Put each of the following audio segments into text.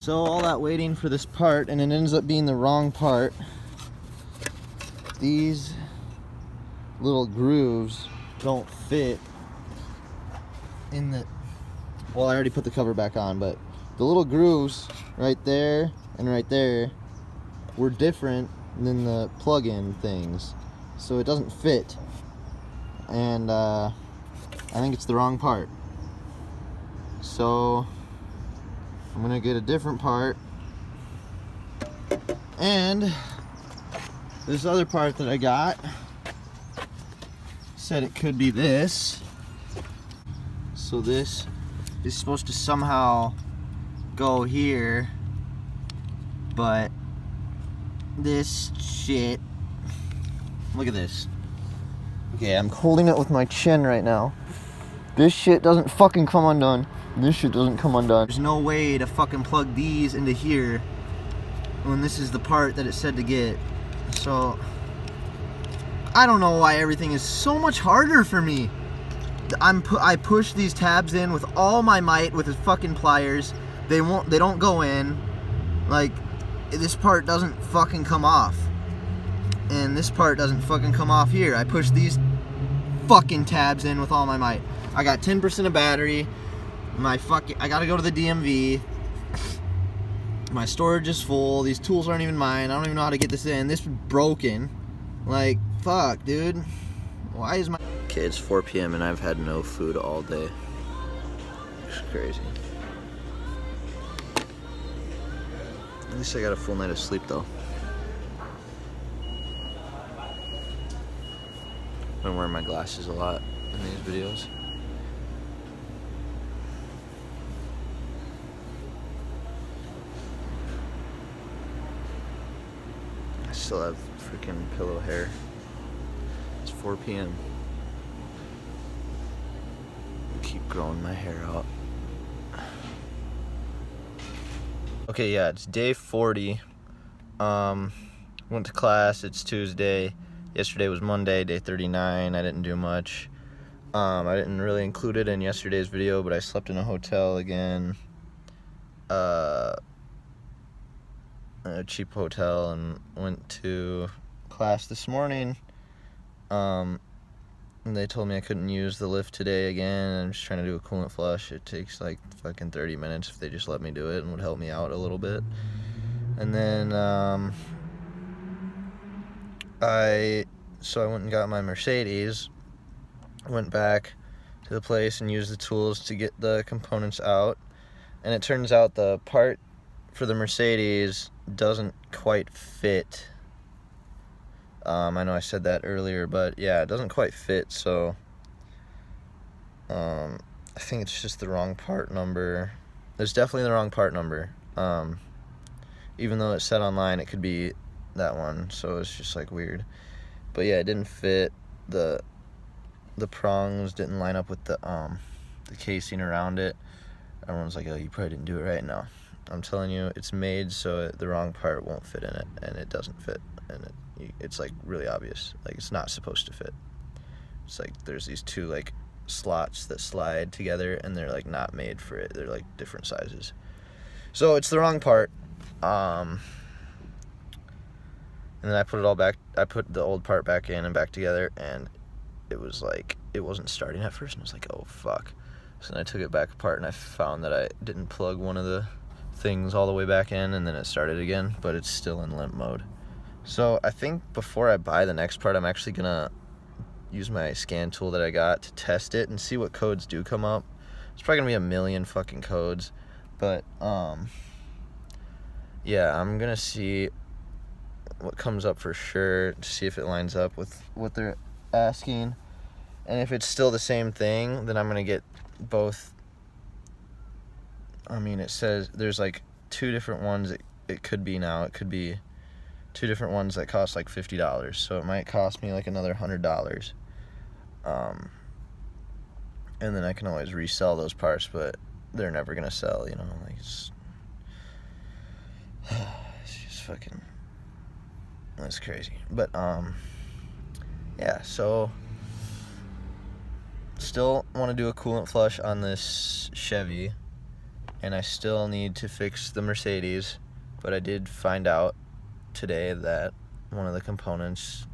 So all that waiting for this part, and it ends up being the wrong part. These little grooves don't fit in the, well, I already put the cover back on, but the little grooves right there and right there were different than the plug-in things, so it doesn't fit, and I think it's the wrong part. So I'm gonna get a different part, and this other part that I got said it could be this. So this is supposed to somehow go here, but this shit, look at this. Okay, I'm holding it with my chin right now. This shit doesn't fucking come undone. This shit doesn't come undone. There's no way to fucking plug these into here when this is the part that it said to get. So I don't know why everything is so much harder for me. I push these tabs in with all my might with the fucking pliers. They don't go in. Like, this part doesn't fucking come off. And this part doesn't fucking come off here. I push these fucking tabs in with all my might. I got 10% of battery. I gotta go to the DMV. My storage is full. These tools aren't even mine. I don't even know how to get this in. This is broken. Like, fuck, dude. Why is my... Okay, it's 4 p.m. and I've had no food all day. It's crazy. At least I got a full night of sleep, though. I'm wearing my glasses a lot in these videos. I still have freaking pillow hair. It's 4 p.m. Keep growing my hair out. Okay, yeah, it's day 40. Went to class. It's Tuesday. Yesterday was Monday, day 39. I didn't do much. I didn't really include it in yesterday's video, but I slept in a hotel again. A cheap hotel, and went to class this morning. And they told me I couldn't use the lift today again. I'm just trying to do a coolant flush. It takes like fucking 30 minutes if they just let me do it, and would help me out a little bit. And then I went and got my Mercedes, went back to the place and used the tools to get the components out, and it turns out the part for the Mercedes doesn't quite fit. I know I said that earlier, but yeah, it doesn't quite fit, so I think it's just the wrong part number. There's definitely the wrong part number. Even though it said online it could be that one, so it's just like weird. But yeah, it didn't fit. The prongs didn't line up with the casing around it. Everyone's like, oh, you probably didn't do it right. No, I'm telling you, it's made so the wrong part won't fit in it, and it doesn't fit, and it's like really obvious. Like, it's not supposed to fit. It's like there's these two like slots that slide together, and they're like not made for it. They're like different sizes, so it's the wrong part. And then I put it all back. I put the old part back in and back together, and it was like, it wasn't starting at first, and I was like, oh fuck. So then I took it back apart, and I found that I didn't plug one of the things all the way back in, and then it started again, but it's still in limp mode. So I think before I buy the next part, I'm actually gonna use my scan tool that I got to test it and see what codes do come up. It's probably gonna be a million fucking codes, but yeah, I'm gonna see what comes up for sure, to see if it lines up with what they're asking. And if it's still the same thing, then I'm gonna get both. I mean, it says there's like two different ones it could be now. It could be two different ones that cost like $50, so it might cost me like another $100. And then I can always resell those parts, but they're never gonna sell, you know. Like, it's just fucking, that's crazy. But yeah, so still want to do a coolant flush on this Chevy, and I still need to fix the Mercedes, but I did find out today that one of the components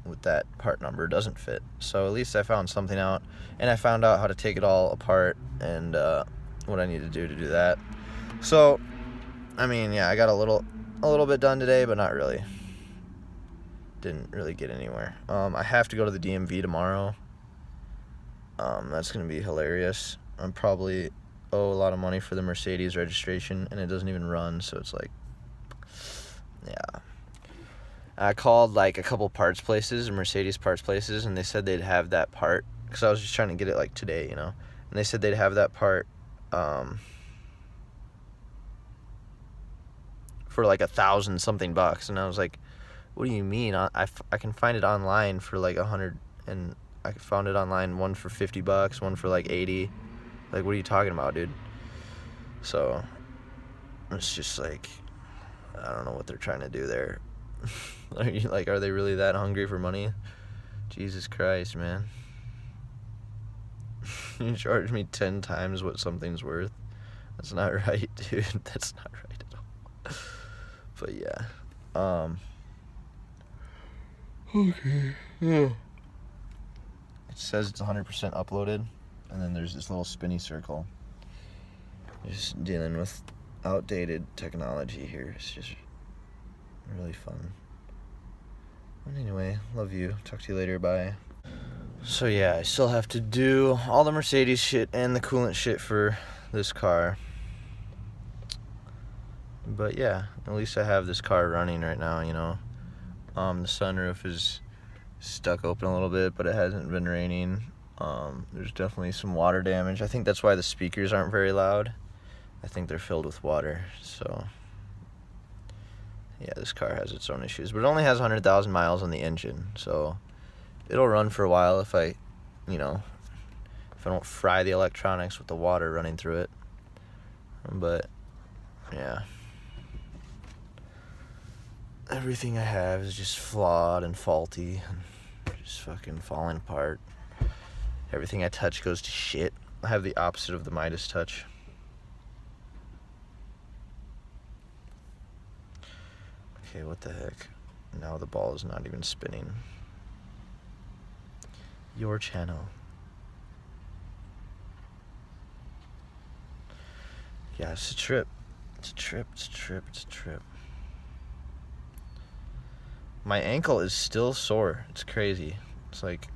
with that part number doesn't fit. So at least I found something out, and I found out how to take it all apart and what I need to do that. So, I mean, yeah, I got a little bit done today, but not really. Didn't really get anywhere. I have to go to the DMV tomorrow. That's gonna be hilarious. I'm probably owe a lot of money for the Mercedes registration, and it doesn't even run, so it's like, yeah. I called like a couple parts places, Mercedes parts places, and they said they'd have that part, because I was just trying to get it like today, you know, and they said they'd have that part for like $1,000 something, and I was like, what do you mean? I can find it online for like 100, and I found it online, one for $50, one for like 80. Like, what are you talking about, dude? So it's just like, I don't know what they're trying to do there. Are they really that hungry for money? Jesus Christ, man. You charge me 10 times what something's worth? That's not right, dude. That's not right at all. But yeah. Okay. Yeah. It says it's 100% uploaded, and then there's this little spinny circle. Just dealing with outdated technology here. It's just really fun. But anyway, love you. Talk to you later. Bye. So yeah, I still have to do all the Mercedes shit and the coolant shit for this car. But yeah, at least I have this car running right now, you know. The sunroof is stuck open a little bit, but it hasn't been raining. There's definitely some water damage. I think that's why the speakers aren't very loud. I think they're filled with water, so yeah, this car has its own issues, but it only has 100,000 miles on the engine, so it'll run for a while if I don't fry the electronics with the water running through it. But yeah, everything I have is just flawed and faulty and just fucking falling apart. Everything I touch goes to shit. I have the opposite of the Midas touch. Okay, what the heck? Now the ball is not even spinning. Your channel. Yeah, it's a trip. It's a trip. My ankle is still sore. It's crazy. It's like,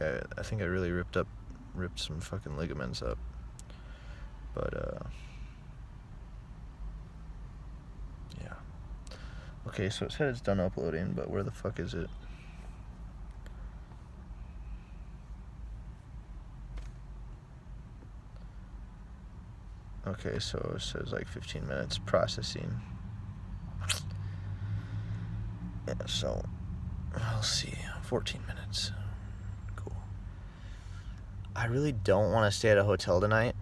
I think I really ripped some fucking ligaments up. But yeah. Okay, so it said it's done uploading, but where the fuck is it? Okay, so it says like 15 minutes processing. Yeah, so I'll see. 14 minutes. Cool. I really don't want to stay at a hotel tonight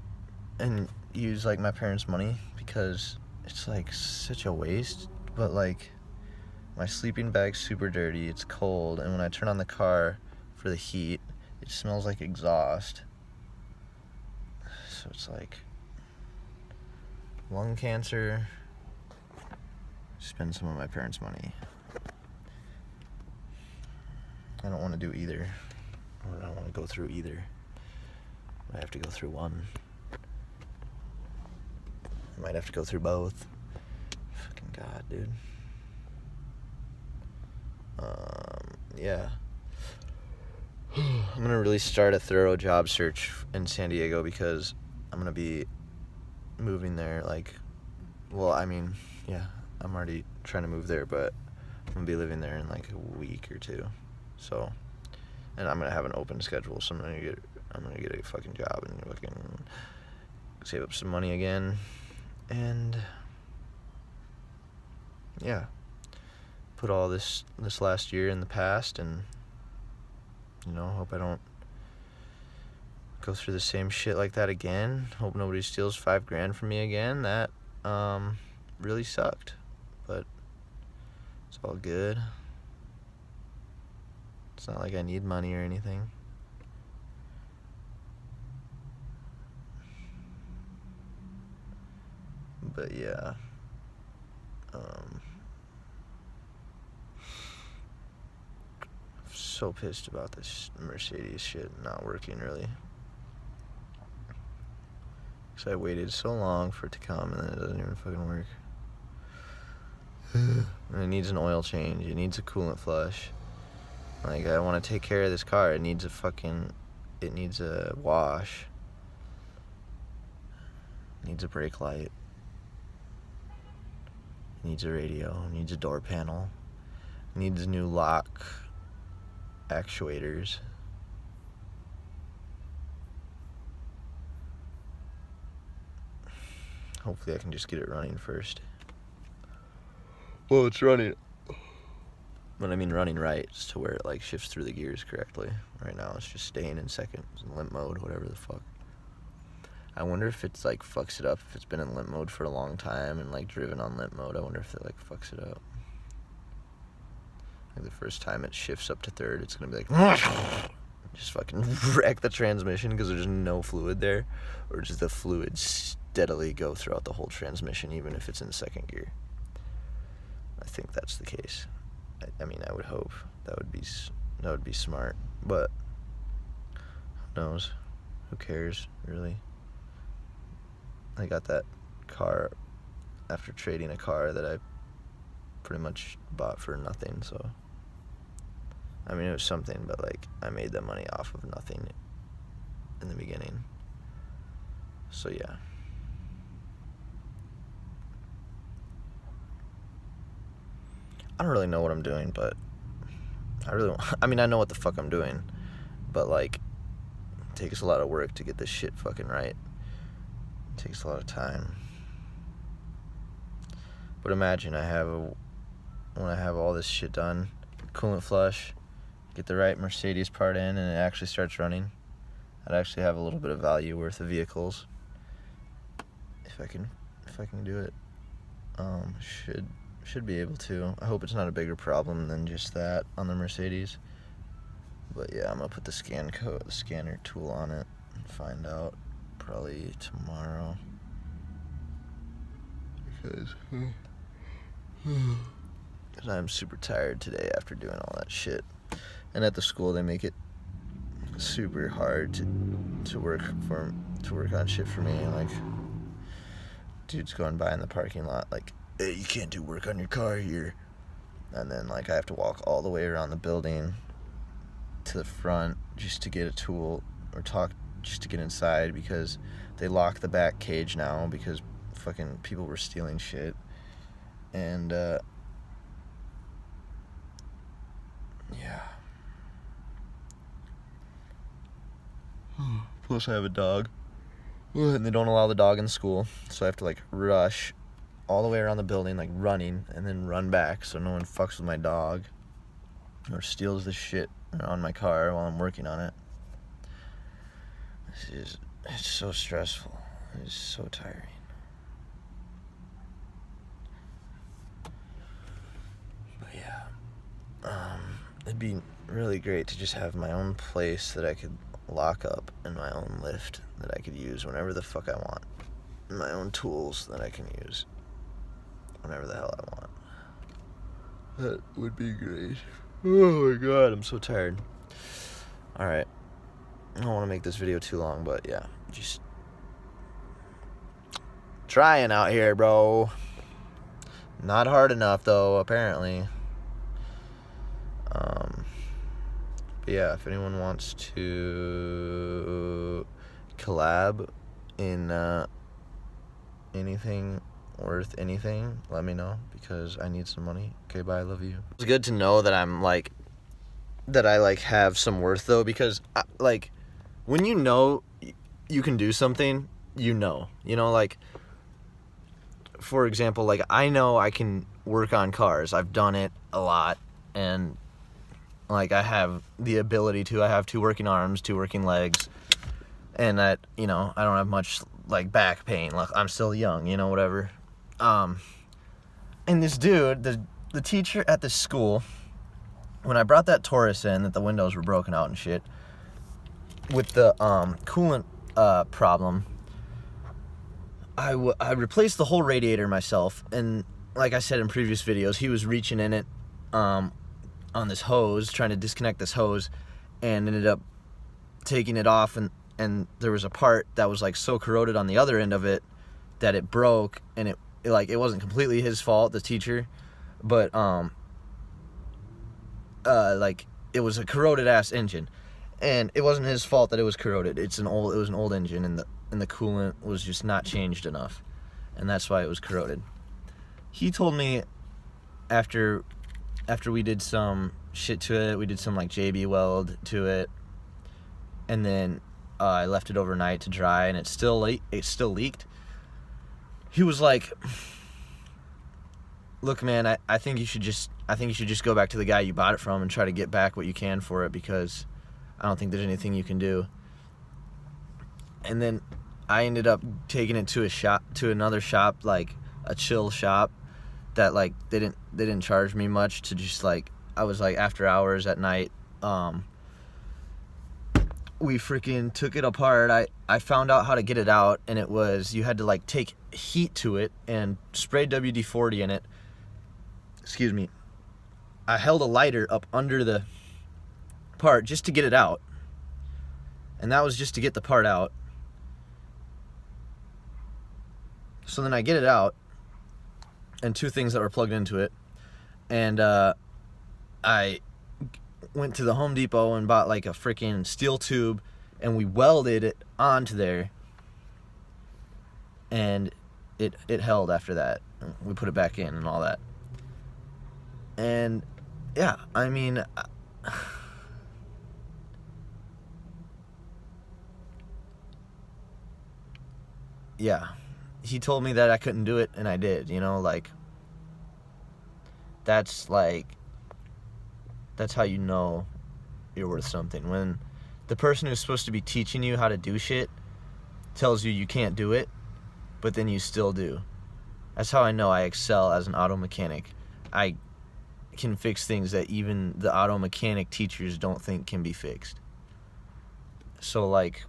and use like my parents' money, because it's like such a waste. But like, my sleeping bag's super dirty, it's cold, and when I turn on the car for the heat, it smells like exhaust. So it's like, lung cancer, spend some of my parents' money. I don't want to do either. I don't want to go through either. I have to go through one. I might have to go through both. Fucking God, dude. Yeah. I'm gonna really start a thorough job search in San Diego, because I'm gonna be moving there, like, well, I mean, yeah, I'm already trying to move there, but I'm gonna be living there in like a week or two. So, and I'm gonna have an open schedule, so I'm gonna get a fucking job and fucking save up some money again, and yeah, put all this last year in the past, and hope I don't go through the same shit like that again. Hope nobody steals $5,000 from me again. That really sucked, but it's all good. It's not like I need money or anything. But yeah. So pissed about this Mercedes shit not working really. Because I waited so long for it to come and then it doesn't even fucking work. And it needs an oil change. It needs a coolant flush. Like, I want to take care of this car. It needs a wash. It needs a brake light. It needs a radio. It needs a door panel. It needs new lock actuators. Hopefully I can just get it running first. Well, it's running. But I mean running right, just to where it like shifts through the gears correctly. Right now it's just staying in second, in limp mode, whatever the fuck. I wonder if it's like fucks it up, if it's been in limp mode for a long time and like driven on limp mode. I wonder if it like fucks it up. Like the first time it shifts up to third, it's gonna be like just fucking wreck the transmission because there's no fluid there, or does the fluid steadily go throughout the whole transmission even if it's in second gear? I think that's the case. I mean, I would hope that would be smart, but who knows? Who cares, really? I got that car after trading a car that I pretty much bought for nothing, so I mean, it was something, but like I made the money off of nothing in the beginning. So yeah. I don't really know what I'm doing, but I mean, I know what the fuck I'm doing, but like, it takes a lot of work to get this shit fucking right. It takes a lot of time. But imagine when I have all this shit done, coolant flush, get the right Mercedes part in, and it actually starts running. I'd actually have a little bit of value worth of vehicles if I can do it. Should be able to. I hope it's not a bigger problem than just that on the Mercedes. But yeah, I'm gonna put the scanner tool on it and find out probably tomorrow. Because I'm super tired today after doing all that shit. And at the school they make it super hard to work on shit for me. Like, dude's going by in the parking lot like, hey, you can't do work on your car here. And then like I have to walk all the way around the building to the front just to get a tool, or just to get inside, because they lock the back cage now because fucking people were stealing shit. And yeah. Plus I have a dog. And they don't allow the dog in school, so I have to like rush all the way around the building, like running, and then run back so no one fucks with my dog or steals the shit on my car while I'm working on it. It's so stressful. It's so tiring. But yeah, it'd be really great to just have my own place that I could lock up, and my own lift that I could use whenever the fuck I want, and my own tools that I can use whenever the hell I want. That would be great. Oh my god, I'm so tired. Alright, I don't want to make this video too long, but yeah, just trying out here, bro. Not hard enough though, apparently. But yeah, if anyone wants to collab in anything worth anything, let me know, because I need some money. Okay, bye, I love you. It's good to know that I have some worth though, because like when you know you can do something, you know, like, for example, like I know I can work on cars. I've done it a lot, and like I have the ability to. I have 2 working arms, 2 working legs, and that, I don't have much like back pain. Like, I'm still young, whatever. And this dude, the teacher at the school, when I brought that Taurus in, that the windows were broken out and shit, with the coolant problem, I replaced the whole radiator myself, and like I said in previous videos, he was reaching in it on this hose, trying to disconnect this hose, and ended up taking it off, and there was a part that was like so corroded on the other end of it that it broke, and it wasn't completely his fault, the teacher, but like it was a corroded ass engine, and it wasn't his fault that it was corroded. It was an old engine, and the coolant was just not changed enough, and that's why it was corroded. He told me after we did some shit to it, we did some like JB weld to it, and then I left it overnight to dry, and it still leaked. He was like, "Look, man, I think you should just go back to the guy you bought it from and try to get back what you can for it, because I don't think there's anything you can do." And then I ended up taking it to another shop, like a chill shop, that like they didn't charge me much to just like, I was like after hours at night. We freaking took it apart. I found out how to get it out, and it was, you had to like take heat to it and spray WD-40 in it. Excuse me. I held a lighter up under the part just to get it out, and that was just to get the part out. So then I get it out, and two things that were plugged into it, and I went to the Home Depot and bought like a freaking steel tube, and we welded it onto there, and it held after that. We put it back in and all that. And yeah, I mean, yeah, he told me that I couldn't do it, and I did, you know, like, that's how you know you're worth something. When the person who's supposed to be teaching you how to do shit tells you can't do it, but then you still do. That's how I know I excel as an auto mechanic. I can fix things that even the auto mechanic teachers don't think can be fixed. So like,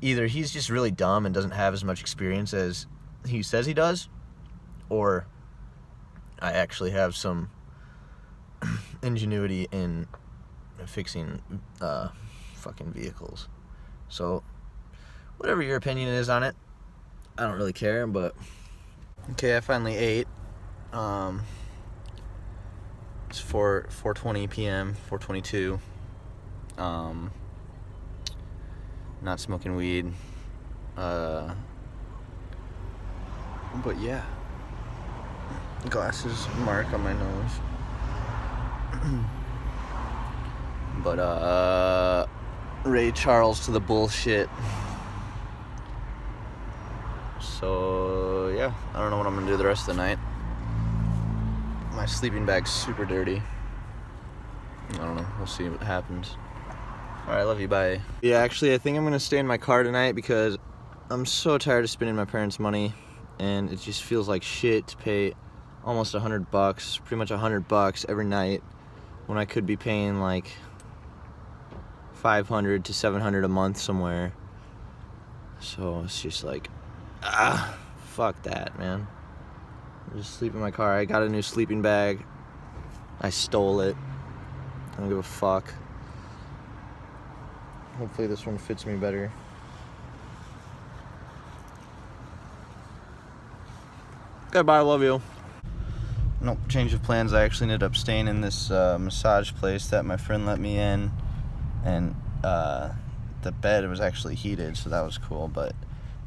either he's just really dumb and doesn't have as much experience as he says he does, or I actually have some ingenuity in fixing fucking vehicles. So whatever your opinion is on it, I don't really care. But okay, I finally ate. It's 4:20 p.m. 4:22. Not smoking weed. But yeah, glasses mark on my nose. But Ray Charles to the bullshit. So yeah, I don't know what I'm gonna do the rest of the night. My sleeping bag's super dirty. I don't know, we'll see what happens. Alright, love you, bye. Yeah, actually I think I'm gonna stay in my car tonight because I'm so tired of spending my parents' money, and it just feels like shit to pay almost $100, pretty much $100 every night, when I could be paying like $500 to $700 a month somewhere. So it's just like, fuck that, man. I just sleep in my car. I got a new sleeping bag. I stole it. I don't give a fuck. Hopefully this one fits me better. Goodbye, I love you. Nope, change of plans. I actually ended up staying in this massage place that my friend let me in, and the bed was actually heated, so that was cool. But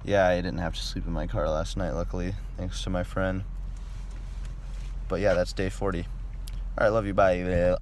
yeah, I didn't have to sleep in my car last night, luckily, thanks to my friend. But yeah, that's day 40. Alright, love you, bye.